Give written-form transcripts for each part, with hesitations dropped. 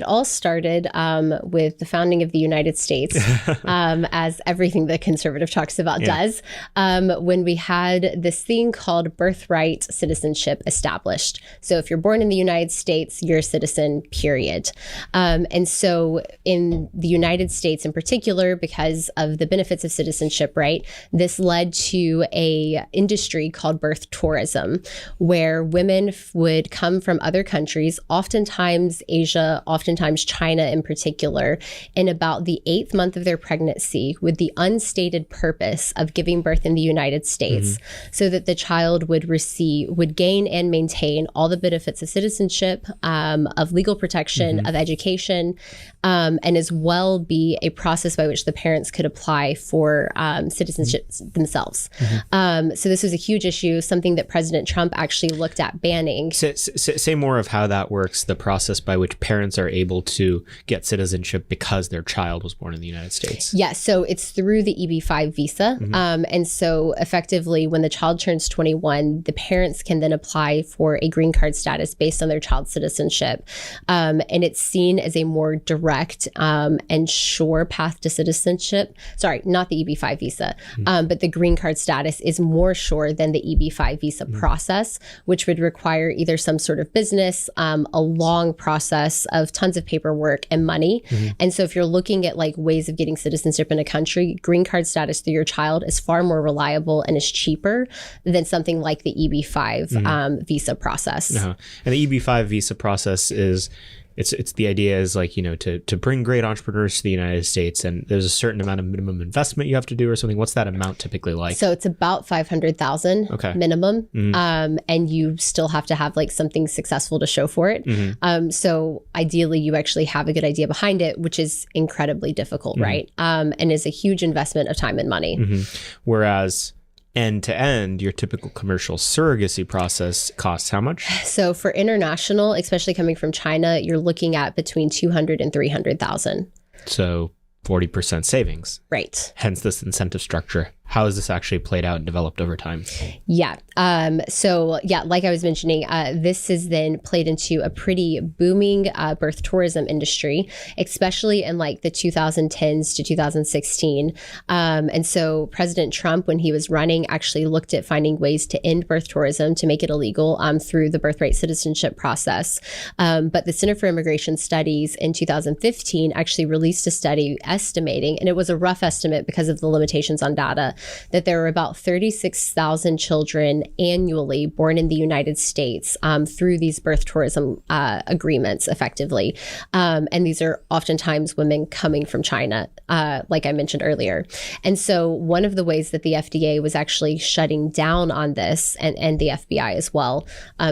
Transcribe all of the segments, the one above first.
It all started with the founding of the United States, as everything the conservative talks about does, when we had this thing called birthright citizenship established. So if you're born in the United States, you're a citizen, period. And so in the United States in particular, because of the benefits of citizenship, right, this led to a industry called birth tourism, where women would come from other countries, oftentimes Asia, oftentimes China in particular, in about the 8th month of their pregnancy with the unstated purpose of giving birth in the United States, so that the child would gain and maintain all the benefits of citizenship, of legal protection, of education, and as well be a process by which the parents could apply for citizenship themselves. So this was a huge issue, something that President Trump actually looked at banning. Say more of how that works, the process by which parents are able to get citizenship because their child was born in the United States. Yeah, so it's through the EB-5 visa. And so effectively, when the child turns 21, the parents can then apply for a green card status based on their child's citizenship. And it's seen as a more direct and sure path to citizenship. Sorry, not the EB-5 visa, but the green card status is more sure than the EB-5 visa process, which would require either some sort of business, a long process of tons of paperwork and money. And so if you're looking at like ways of getting citizenship in a country, green card status through your child is far more reliable and is cheaper than something like the EB-5 visa process. And the EB-5 visa process is, it's the idea is like, you know, to bring great entrepreneurs to the United States, and there's a certain amount of minimum investment you have to do or something. What's that amount typically like? So it's about 500,000 minimum. And you still have to have like something successful to show for it. So ideally you actually have a good idea behind it, which is incredibly difficult, right? And is a huge investment of time and money. Whereas end to end, your typical commercial surrogacy process costs how much? So for international, especially coming from China, you're looking at between 200 and 300,000. So 40% savings. Right. Hence this incentive structure. How has this actually played out and developed over time? Yeah. So yeah, like I was mentioning, this has then played into a pretty booming birth tourism industry, especially in like the 2010s to 2016. And so President Trump, when he was running, actually looked at finding ways to end birth tourism, to make it illegal through the birthright citizenship process. But the Center for Immigration Studies in 2015 actually released a study estimating, and it was a rough estimate because of the limitations on data, that there are about 36,000 children annually born in the United States through these birth tourism agreements, effectively. And these are oftentimes women coming from China, like I mentioned earlier. And so one of the ways that the FDA was actually shutting down on this, and the FBI as well,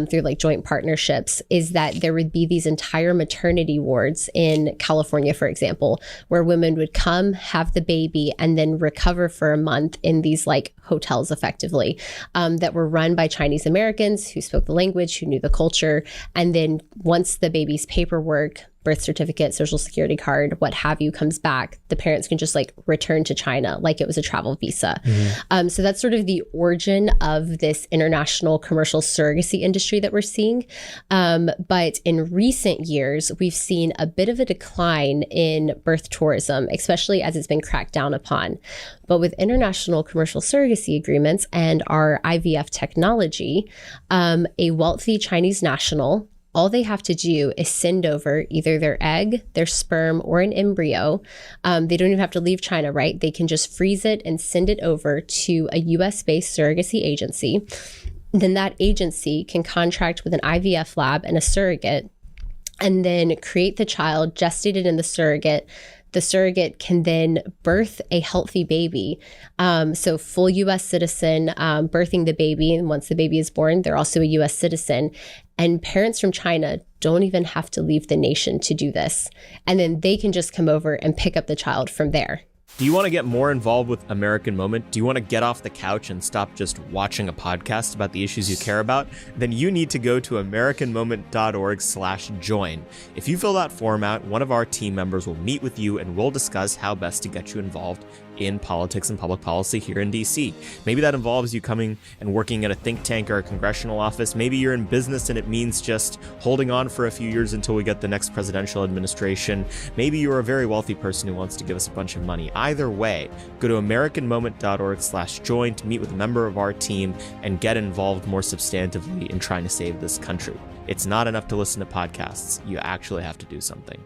through like joint partnerships, is that there would be these entire maternity wards in California, for example, where women would come, have the baby, and then recover for a month in these like hotels, effectively, that were run by Chinese Americans who spoke the language, who knew the culture. And then once the baby's paperwork, birth certificate, social security card, what have you, comes back, the parents can just like return to China like it was a travel visa. So that's sort of the origin of this international commercial surrogacy industry that we're seeing. But in recent years, we've seen a bit of a decline in birth tourism, especially as it's been cracked down upon. But with international commercial surrogacy agreements and our IVF technology, a wealthy Chinese national, all they have to do is send over either their egg, their sperm, or an embryo. They don't even have to leave China, right? They can just freeze it and send it over to a US-based surrogacy agency. Then that agency can contract with an IVF lab and a surrogate, and then create the child, gestate it in the surrogate. The surrogate can then birth a healthy baby. So full US citizen, birthing the baby. And once the baby is born, they're also a US citizen. And parents from China don't even have to leave the nation to do this. And then they can just come over and pick up the child from there. Do you want to get more involved with American Moment? Do you want to get off the couch and stop just watching a podcast about the issues you care about? Then you need to go to americanmoment.org/join. If you fill that form out, one of our team members will meet with you and we'll discuss how best to get you involved in politics and public policy here in DC. Maybe that involves you coming and working at a think tank or a congressional office. Maybe you're in business and it means just holding on for a few years until we get the next presidential administration. Maybe you're a very wealthy person who wants to give us a bunch of money. Either way, go to americanmoment.org/join to meet with a member of our team and get involved more substantively in trying to save this country. It's not enough to listen to podcasts. You actually have to do something.